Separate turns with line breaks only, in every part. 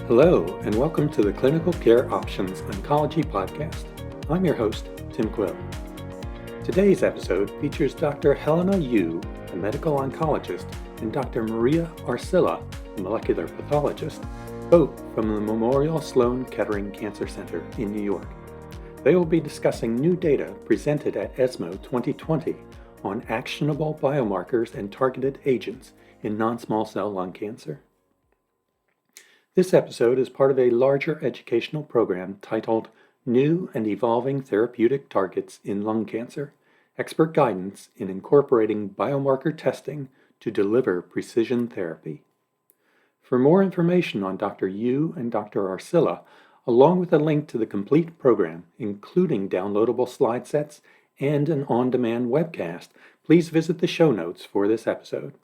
Hello, and welcome to the Clinical Care Options Oncology Podcast. I'm your host, Tim Quill. Today's episode features Dr. Helena A, a medical oncologist, and Dr. Maria Arcila, a molecular pathologist, both from the Memorial Sloan Kettering Cancer Center in New York. They will be discussing new data presented at ESMO 2020 on actionable biomarkers and targeted agents in non-small cell lung cancer. This episode is part of a larger educational program titled New and Evolving Therapeutic Targets in Lung Cancer, Expert Guidance in Incorporating Biomarker Testing to Deliver Precision Therapy. For more information on Dr. Yu and Dr. Arcila, along with a link to the complete program, including downloadable slide sets and an on-demand webcast, please visit the show notes for this episode.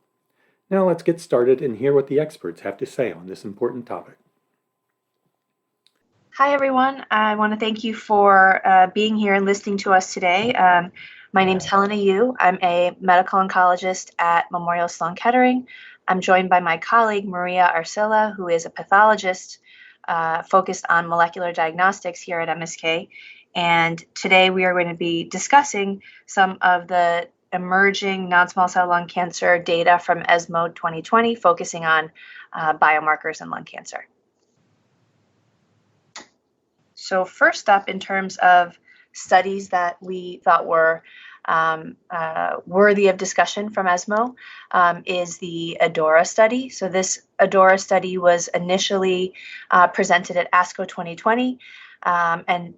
Now let's get started and hear what the experts have to say on this important topic.
Hi, everyone. I want to thank you for being here and listening to us today. My name is Helena A. I'm a medical oncologist at Memorial Sloan Kettering. I'm joined by my colleague, Maria Arcila, who is a pathologist focused on molecular diagnostics here at MSK. And today we are going to be discussing some of the emerging non-small cell lung cancer data from ESMO 2020, focusing on biomarkers in lung cancer. So first up, in terms of studies that we thought were worthy of discussion from ESMO, is the ADAURA study. So this ADAURA study was initially presented at ASCO 2020, and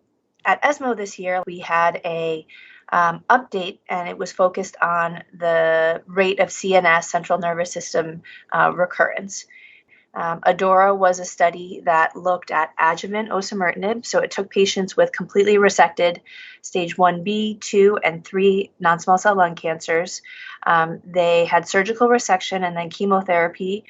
at ESMO this year, we had a update, and it was focused on the rate of CNS, central nervous system recurrence. ADAURA was a study that looked at adjuvant osimertinib, so it took patients with completely resected stage 1B, 2, and 3 non-small cell lung cancers. They had surgical resection and then chemotherapy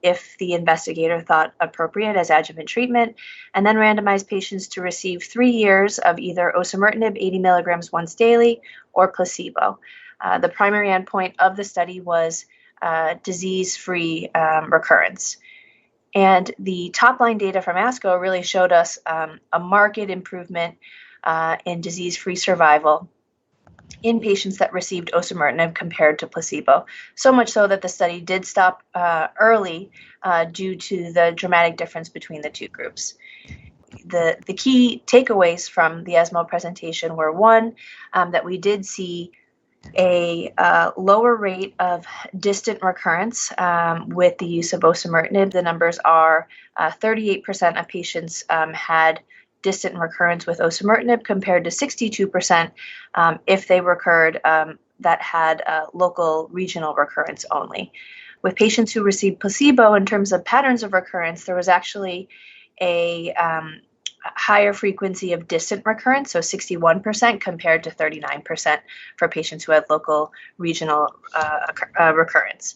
if the investigator thought appropriate as adjuvant treatment, and then randomized patients to receive 3 years of either osimertinib 80 milligrams once daily or placebo. The primary endpoint of the study was disease-free recurrence. And the top-line data from ASCO really showed us a marked improvement in disease-free survival in patients that received osimertinib compared to placebo, so much so that the study did stop early due to the dramatic difference between the two groups. The key takeaways from the ESMO presentation were, one, that we did see a lower rate of distant recurrence with the use of osimertinib. The numbers are 38% of patients had distant recurrence with osimertinib compared to 62% if they recurred that had local regional recurrence only. With patients who received placebo, in terms of patterns of recurrence, there was actually a higher frequency of distant recurrence, so 61% compared to 39% for patients who had local regional recurrence.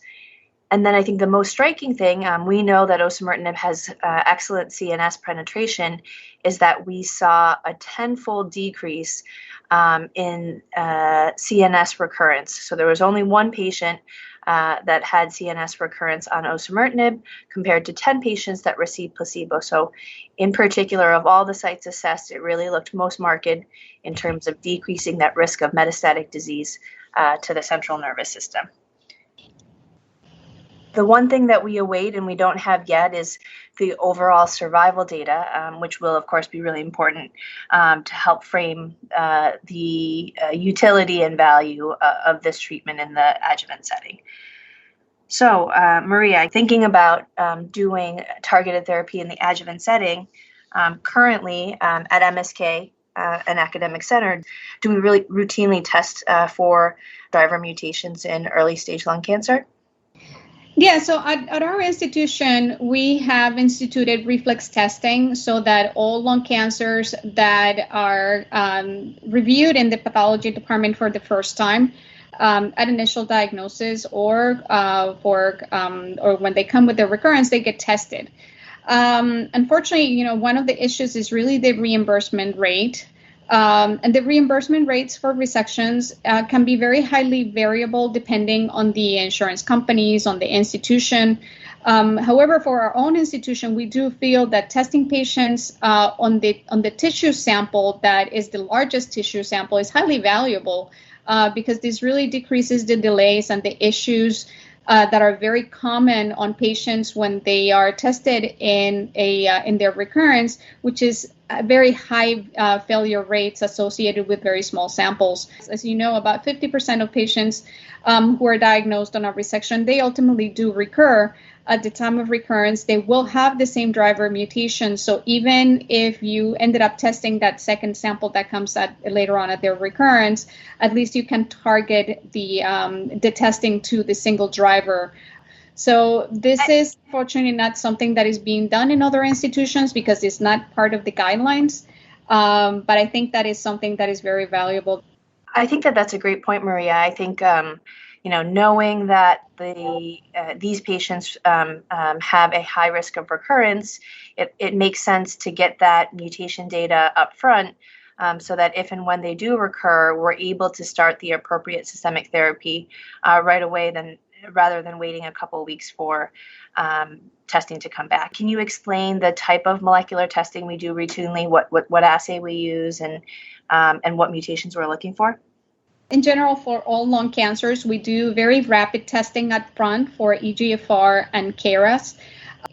And then I think the most striking thing, we know that osimertinib has excellent CNS penetration, is that we saw a 10-fold decrease in CNS recurrence. So there was only one patient that had CNS recurrence on osimertinib compared to 10 patients that received placebo. So in particular, of all the sites assessed, it really looked most marked in terms of decreasing that risk of metastatic disease to the central nervous system. The one thing that we await and we don't have yet is the overall survival data, which will, of course, be really important to help frame the utility and value of this treatment in the adjuvant setting. So, Maria, thinking about doing targeted therapy in the adjuvant setting, currently at MSK, an academic center, do we really routinely test for driver mutations in early stage lung cancer?
Yeah, so at our institution, we have instituted reflex testing so that all lung cancers that are reviewed in the pathology department for the first time at initial diagnosis or when they come with their recurrence, they get tested. Unfortunately, one of the issues is really the reimbursement rate. And the reimbursement rates for resections can be very highly variable depending on the insurance companies, on the institution. However, for our own institution, we do feel that testing patients on the tissue sample that is the largest tissue sample is highly valuable because this really decreases the delays and the issues that are very common on patients when they are tested in their recurrence, which is very high failure rates associated with very small samples. As you know, about 50% of patients who are diagnosed on a resection, they ultimately do recur. At the time of recurrence, they will have the same driver mutation. So even if you ended up testing that second sample that comes later on at their recurrence, at least you can target the testing to the single driver. So this is fortunately not something that is being done in other institutions because it's not part of the guidelines. But I think that is something that is very valuable.
I think that that's a great point, Maria. I think knowing that these patients have a high risk of recurrence, it makes sense to get that mutation data up front so that if and when they do recur, we're able to start the appropriate systemic therapy right away rather than waiting a couple of weeks for testing to come back. Can you explain the type of molecular testing we do routinely, what assay we use, and what mutations we're looking for?
In general, for all lung cancers, we do very rapid testing up front for EGFR and KRAS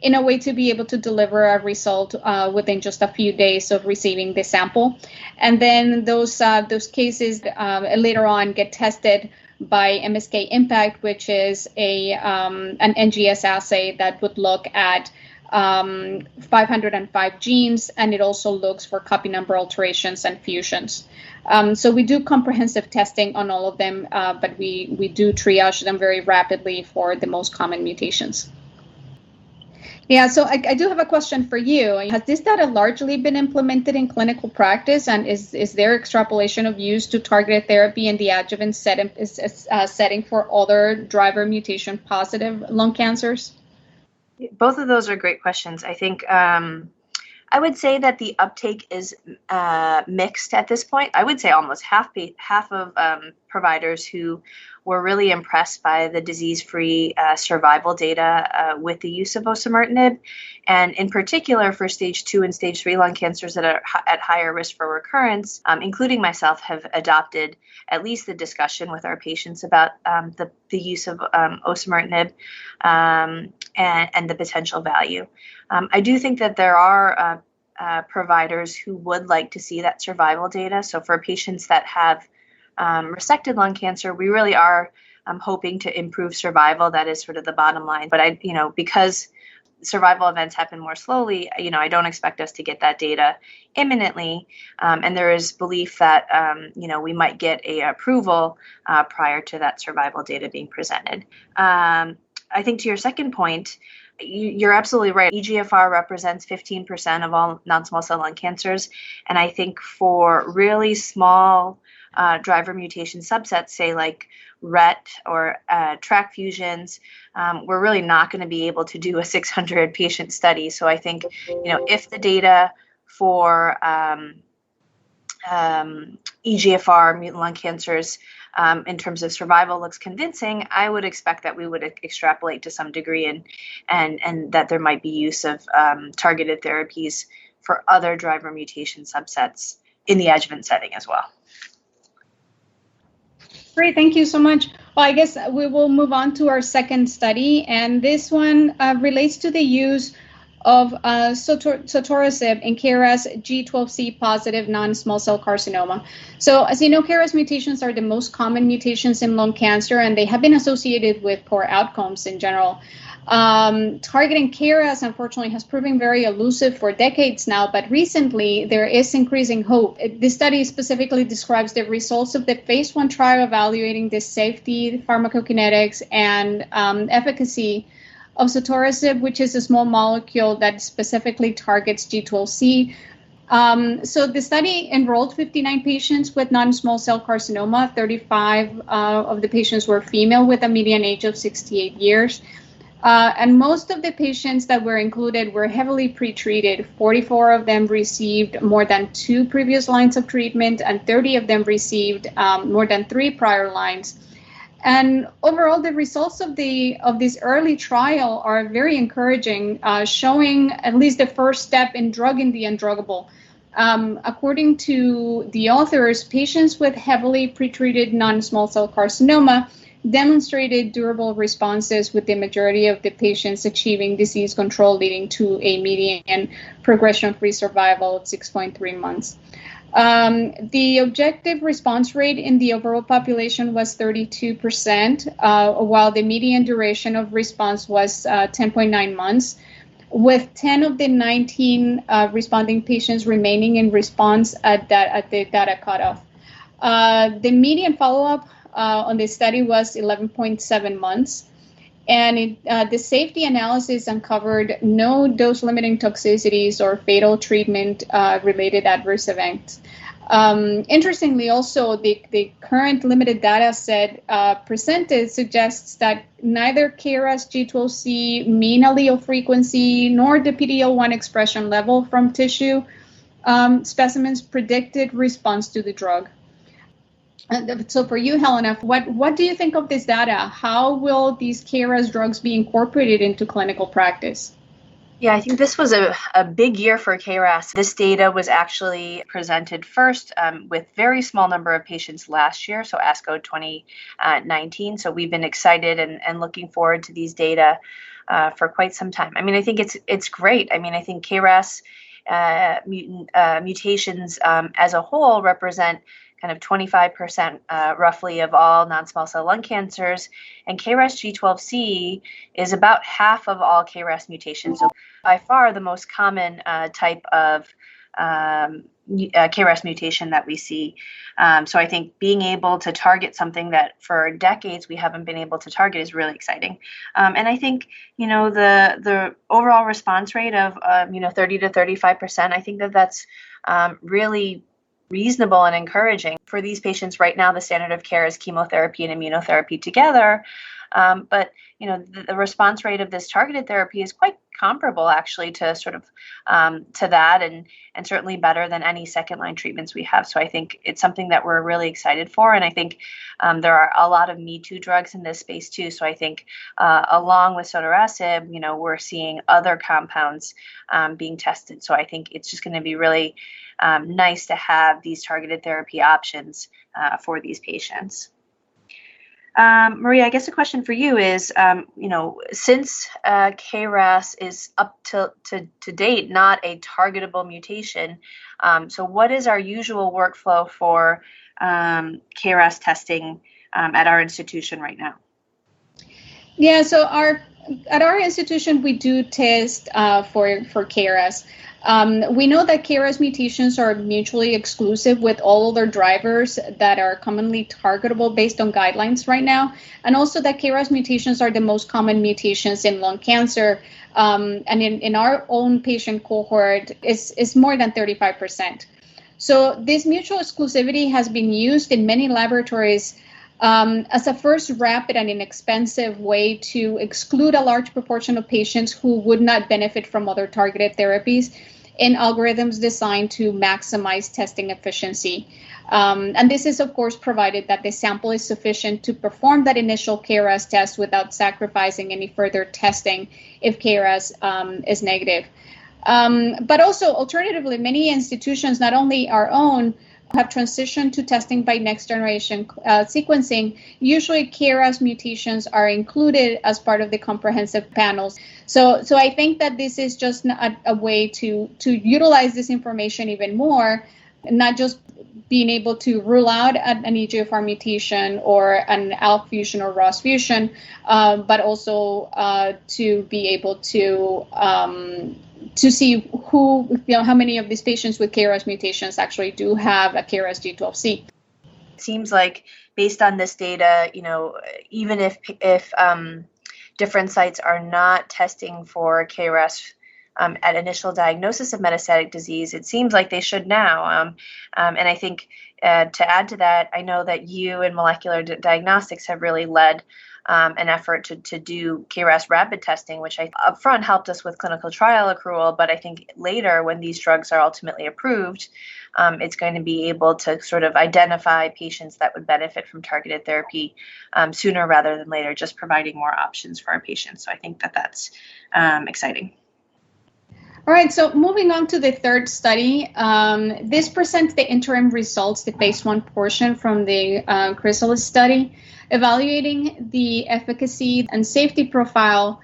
in a way to be able to deliver a result within just a few days of receiving the sample. And then those cases later on get tested by MSK Impact, which is an NGS assay that would look at 505 genes, and it also looks for copy number alterations and fusions. So we do comprehensive testing on all of them, but we do triage them very rapidly for the most common mutations. Yeah, so I do have a question for you. Has this data largely been implemented in clinical practice, and is there extrapolation of use to targeted therapy in the adjuvant setting for other driver mutation positive lung cancers?
Both of those are great questions. I think I would say that the uptake is mixed at this point. I would say almost half of providers who were really impressed by the disease-free survival data with the use of osimertinib, and in particular for stage 2 and stage 3 lung cancers that are at higher risk for recurrence, including myself, have adopted at least the discussion with our patients about the use of osimertinib and the potential value. I do think that there are providers who would like to see that survival data. So for patients that have resected lung cancer, we really are hoping to improve survival. That is sort of the bottom line. But because survival events happen more slowly, I don't expect us to get that data imminently. And there is belief that we might get a approval prior to that survival data being presented. I think to your second point, you're absolutely right. EGFR represents 15% of all non-small cell lung cancers. And I think for really small driver mutation subsets, say like RET or track fusions, we're really not going to be able to do a 600 patient study. So I think, if the data for EGFR mutant lung cancers in terms of survival looks convincing, I would expect that we would extrapolate to some degree and that there might be use of targeted therapies for other driver mutation subsets in the adjuvant setting as well.
Great, thank you so much. Well, I guess we will move on to our second study, and this one relates to the use of sotorasib in KRAS G12C positive non-small cell carcinoma. So as you know, KRAS mutations are the most common mutations in lung cancer, and they have been associated with poor outcomes in general. Targeting KRAS, unfortunately, has proven very elusive for decades now, but recently there is increasing hope. This study specifically describes the results of the phase 1 trial evaluating the safety, pharmacokinetics, and efficacy of sotorasib, which is a small molecule that specifically targets G12C. So the study enrolled 59 patients with non-small cell carcinoma. 35 of the patients were female with a median age of 68 years. And most of the patients that were included were heavily pretreated. 44 of them received more than 2 previous lines of treatment, and 30 of them received more than 3 prior lines. And overall, the results of this early trial are very encouraging, showing at least the first step in drugging the undruggable. According to the authors, patients with heavily pretreated non-small cell carcinoma demonstrated durable responses, with the majority of the patients achieving disease control, leading to a median progression-free survival of 6.3 months. The objective response rate in the overall population was 32%, while the median duration of response was 10.9 months, with 10 of the 19 responding patients remaining in response at the data cutoff. The median follow-up on this study was 11.7 months. And the safety analysis uncovered no dose-limiting toxicities or fatal treatment-related adverse events. Interestingly, also, the current limited data set presented suggests that neither KRAS G12C mean allele frequency nor the PD-L1 expression level from tissue specimens predicted response to the drug. So for you, Helena, what do you think of this data? How will these KRAS drugs be incorporated into clinical practice?
Yeah, I think this was a big year for KRAS. This data was actually presented first with very small number of patients last year, so ASCO 2019. So we've been excited and looking forward to these data for quite some time. I mean, I think it's great. I mean, I think KRAS mutations as a whole represent kind of 25% roughly of all non-small cell lung cancers, and KRAS G12C is about half of all KRAS mutations. So by far the most common type of KRAS mutation that we see. So I think being able to target something that for decades we haven't been able to target is really exciting. And I think, the overall response rate of 30 to 35%, I think that's really reasonable and encouraging. For these patients right now, the standard of care is chemotherapy and immunotherapy together. But the response rate of this targeted therapy is quite comparable, actually, to sort of to that, and certainly better than any second line treatments we have. So I think it's something that we're really excited for, and I think there are a lot of Me Too drugs in this space too. So I think along with sotorasib, we're seeing other compounds being tested. So I think it's just going to be really nice to have these targeted therapy options for these patients. Maria, I guess the question for you is, since KRAS is up to date not a targetable mutation, so what is our usual workflow for KRAS testing at our institution right now?
Yeah, so at our institution we do test for KRAS. We know that KRAS mutations are mutually exclusive with all other drivers that are commonly targetable based on guidelines right now, and also that KRAS mutations are the most common mutations in lung cancer, and in our own patient cohort is more than 35%. So this mutual exclusivity has been used in many laboratories as a first rapid and inexpensive way to exclude a large proportion of patients who would not benefit from other targeted therapies in algorithms designed to maximize testing efficiency. And this is, of course, provided that the sample is sufficient to perform that initial KRAS test without sacrificing any further testing if KRAS is negative. But also, alternatively, many institutions, not only our own, have transitioned to testing by next generation sequencing. Usually KRAS mutations are included as part of the comprehensive panels. So I think that this is just a way to utilize this information even more, not just being able to rule out an EGFR mutation or an ALK fusion or ROS fusion, but also to be able to see how many of these patients with KRAS mutations actually do have a KRAS G12C.
It seems like based on this data, even if different sites are not testing for KRAS at initial diagnosis of metastatic disease, it seems like they should now. And I think to add to that, I know that you in molecular diagnostics have really led an effort to do KRAS rapid testing, which I upfront helped us with clinical trial accrual. But I think later, when these drugs are ultimately approved, it's going to be able to sort of identify patients that would benefit from targeted therapy sooner rather than later, just providing more options for our patients. So I think that that's exciting.
All right, so moving on to the third study, this presents the interim results, the phase 1 portion from the CHRYSALIS study, evaluating the efficacy and safety profile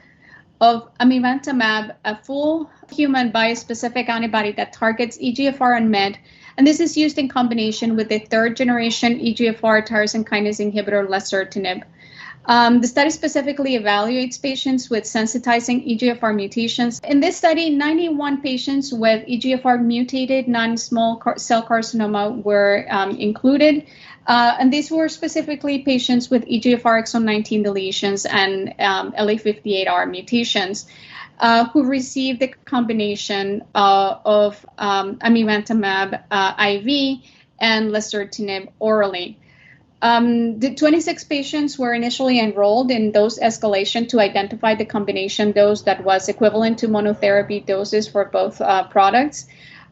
of amivantamab, a full human bispecific antibody that targets EGFR and MET, and this is used in combination with the third generation EGFR tyrosine kinase inhibitor lazertinib. The study specifically evaluates patients with sensitizing EGFR mutations. In this study, 91 patients with EGFR-mutated non-small cell carcinoma were included, and these were specifically patients with EGFR exon 19 deletions and LA58R mutations who received the combination of amivantamab IV and lazertinib orally. The 26 patients were initially enrolled in dose escalation to identify the combination dose that was equivalent to monotherapy doses for both products.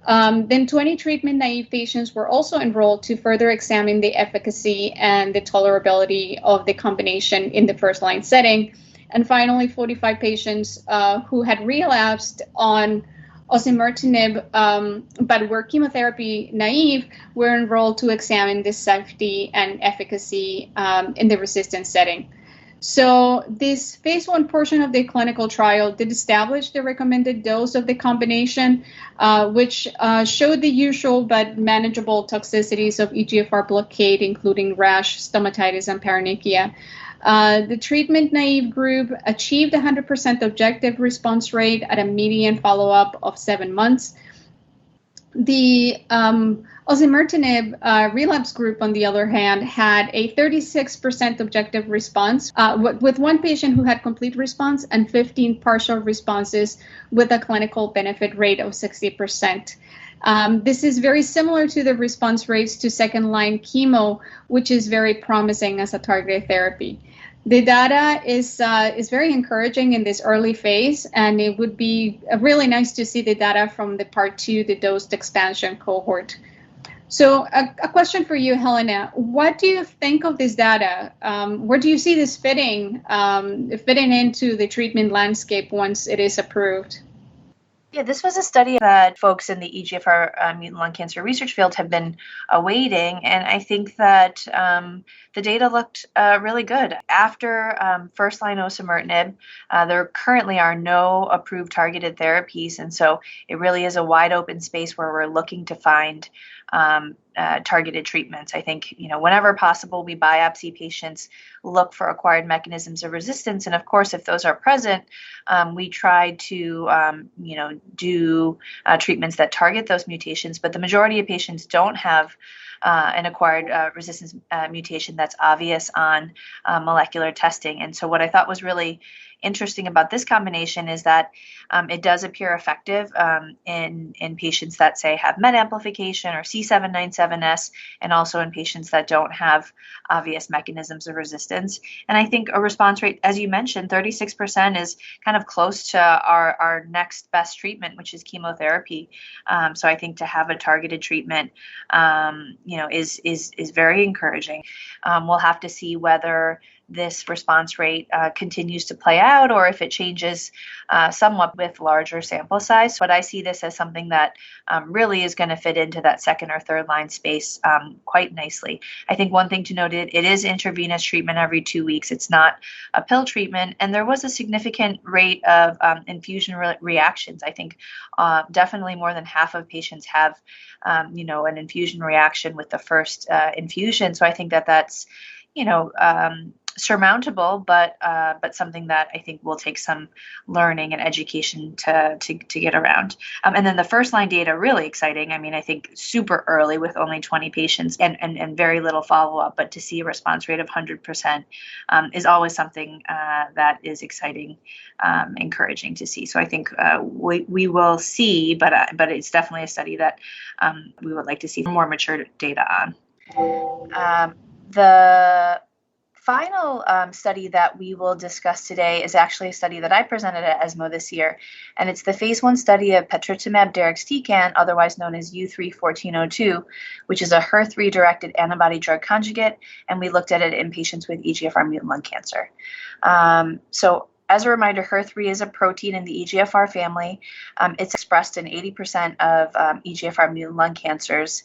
Then 20 treatment-naive patients were also enrolled to further examine the efficacy and the tolerability of the combination in the first-line setting. And finally, 45 patients who had relapsed on osimertinib, but were chemotherapy naive, were enrolled to examine the safety and efficacy in the resistant setting. So this phase 1 portion of the clinical trial did establish the recommended dose of the combination, which showed the usual but manageable toxicities of EGFR blockade, including rash, stomatitis, and paronychia. The treatment-naive group achieved 100% objective response rate at a median follow-up of 7 months. The osimertinib relapse group, on the other hand, had a 36% objective response, with one patient who had complete response and 15 partial responses with a clinical benefit rate of 60%. This is very similar to the response rates to second-line chemo, which is very promising as a targeted therapy. The data is very encouraging in this early phase, and it would be really nice to see the data from the part 2, the dose expansion cohort. So a question for you, Helena. What do you think of this data? Where do you see this fitting into the treatment landscape once it is approved?
Yeah, this was a study that folks in the EGFR mutant lung cancer research field have been awaiting, and I think that the data looked really good. After first-line osimertinib, there currently are no approved targeted therapies, and so it really is a wide open space where we're looking to find targeted treatments. I think, whenever possible, we biopsy patients, look for acquired mechanisms of resistance, and of course, if those are present, we try to, do treatments that target those mutations. But the majority of patients don't have an acquired resistance mutation that's obvious on molecular testing. And so what I thought was really interesting about this combination is that it does appear effective in patients that, say, have MET amplification or C797S, and also in patients that don't have obvious mechanisms of resistance. And I think a response rate, as you mentioned, 36% is kind of close to our next best treatment, which is chemotherapy. So I think to have a targeted treatment, is very encouraging. We'll have to see whether this response rate continues to play out, or if it changes somewhat with larger sample size. But I see this as something that really is going to fit into that second or third line space quite nicely. I think one thing to note, it is intravenous treatment every 2 weeks. It's not a pill treatment, and there was a significant rate of infusion reactions. I think definitely more than half of patients have an infusion reaction with the first infusion. So I think that that's surmountable, but something that I think will take some learning and education to get around. And then the first line data, really exciting. I mean, I think super early with only 20 patients and very little follow-up, but to see a response rate of 100% is always something that is exciting, encouraging to see. So I think we will see, but it's definitely a study that we would like to see more mature data on. The final study that we will discuss today is actually a study that I presented at ESMO this year, and it's the phase 1 study of patritumab deruxtecan, otherwise known as U3-1402, which is a HER3-directed antibody drug conjugate, and we looked at it in patients with EGFR mutant lung cancer. So as a reminder, HER3 is a protein in the EGFR family. It's expressed in 80% of EGFR mutant lung cancers.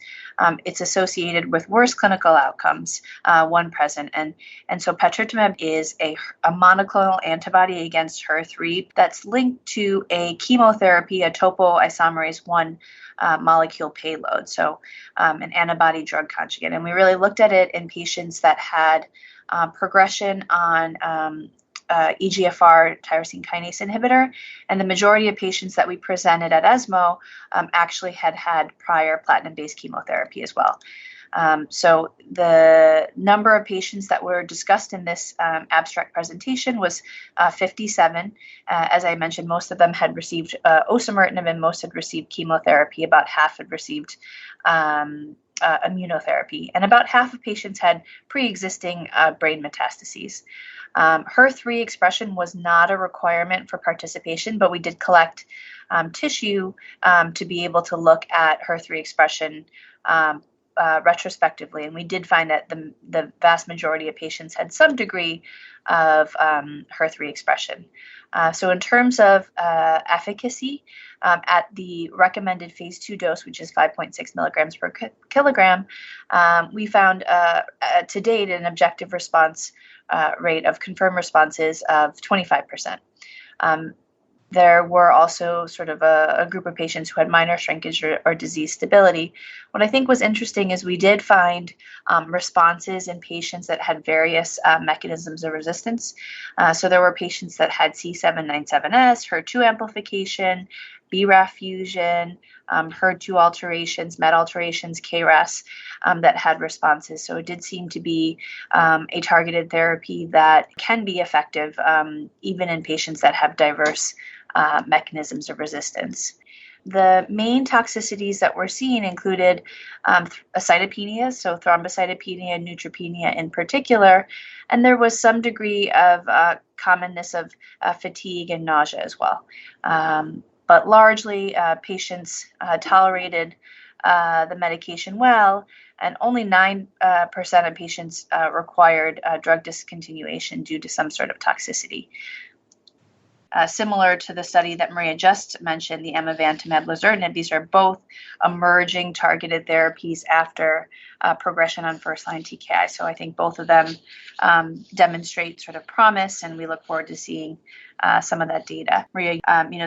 It's associated with worse clinical outcomes when present. And so patritumab is a monoclonal antibody against HER3 that's linked to a chemotherapy, a topoisomerase 1 molecule payload, so an antibody drug conjugate. And we really looked at it in patients that had progression on EGFR tyrosine kinase inhibitor, and the majority of patients that we presented at ESMO actually had prior platinum-based chemotherapy as well. So the number of patients that were discussed in this abstract presentation was 57. As I mentioned, most of them had received osimertinib and most had received chemotherapy. About half had received immunotherapy, and about half of patients had pre-existing brain metastases. HER3 expression was not a requirement for participation, but we did collect tissue to be able to look at HER3 expression retrospectively, and we did find that the vast majority of patients had some degree of HER3 expression. So in terms of efficacy, at the recommended phase 2 dose, which is 5.6 milligrams per kilogram, we found to date an objective response rate of confirmed responses of 25%. There were also sort of a group of patients who had minor shrinkage or disease stability. What I think was interesting is we did find responses in patients that had various mechanisms of resistance. So there were patients that had C797S, HER2 amplification, BRAF fusion, HER2 alterations, MET alterations, KRAS that had responses. So it did seem to be a targeted therapy that can be effective even in patients that have diverse mechanisms of resistance. The main toxicities that we're seeing included cytopenia, so thrombocytopenia and neutropenia in particular, and there was some degree of commonness of fatigue and nausea as well. But largely, patients tolerated the medication well, and only 9% of patients required drug discontinuation due to some sort of toxicity. Similar to the study that Maria just mentioned, the amivantamab, lazertinib, these are both emerging targeted therapies after progression on first-line TKI. So I think both of them demonstrate sort of promise, and we look forward to seeing some of that data. Maria,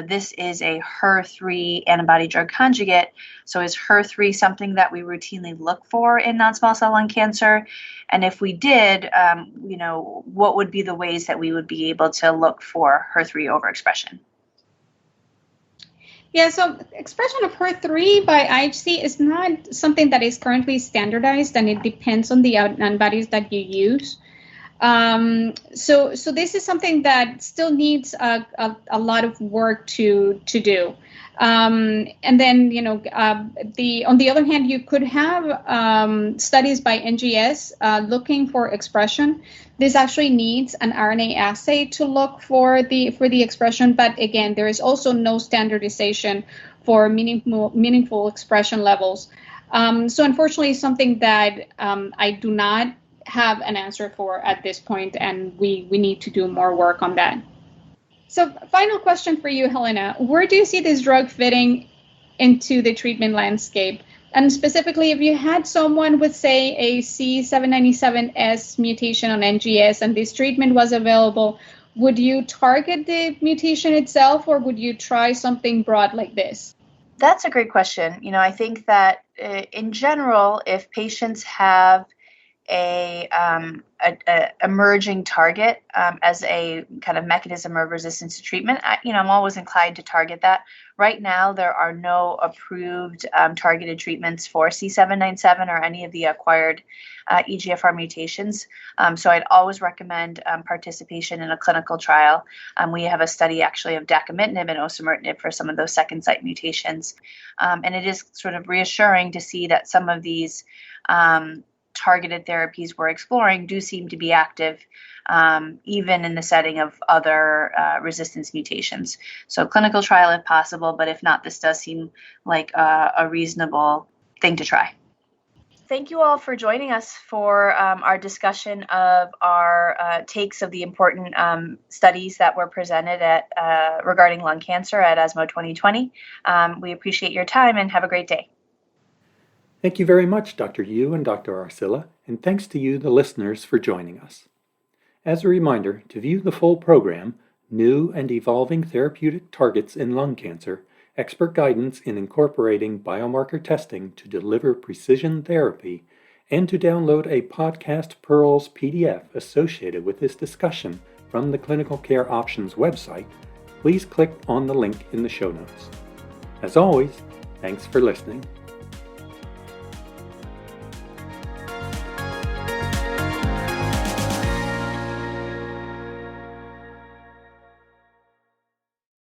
this is a HER3 antibody drug conjugate. So is HER3 something that we routinely look for in non-small cell lung cancer? And if we did, what would be the ways that we would be able to look for HER3 overexpression?
Yeah, so expression of HER3 by IHC is not something that is currently standardized, and it depends on the antibodies that you use. So this is something that still needs a lot of work to do. And then, on the other hand, you could have studies by NGS looking for expression. This actually needs an RNA assay to look for the expression, but again, there is also no standardization for meaningful expression levels. So unfortunately, something that I do not have an answer for at this point, and we need to do more work on that. So final question for you, Helena. Where do you see this drug fitting into the treatment landscape? And specifically, if you had someone with, say, a C797S mutation on NGS and this treatment was available, would you target the mutation itself, or would you try something broad like this?
That's a great question. I think that in general, if patients have a emerging target as a kind of mechanism of resistance to treatment, I'm always inclined to target that. Right now, there are no approved targeted treatments for C797 or any of the acquired EGFR mutations. So I'd always recommend participation in a clinical trial. We have a study actually of dacomitinib and osimertinib for some of those second site mutations. And it is sort of reassuring to see that some of these targeted therapies we're exploring do seem to be active, even in the setting of other resistance mutations. So clinical trial if possible, but if not, this does seem like a reasonable thing to try. Thank you all for joining us for our discussion of our takes of the important studies that were presented regarding lung cancer at ESMO 2020. We appreciate your time and have a great day.
Thank you very much, Dr. Yu and Dr. Arcila, and thanks to you, the listeners, for joining us. As a reminder, to view the full program, New and Evolving Therapeutic Targets in Lung Cancer, expert guidance in incorporating biomarker testing to deliver precision therapy, and to download a Podcast Pearls PDF associated with this discussion from the Clinical Care Options website, please click on the link in the show notes. As always, thanks for listening.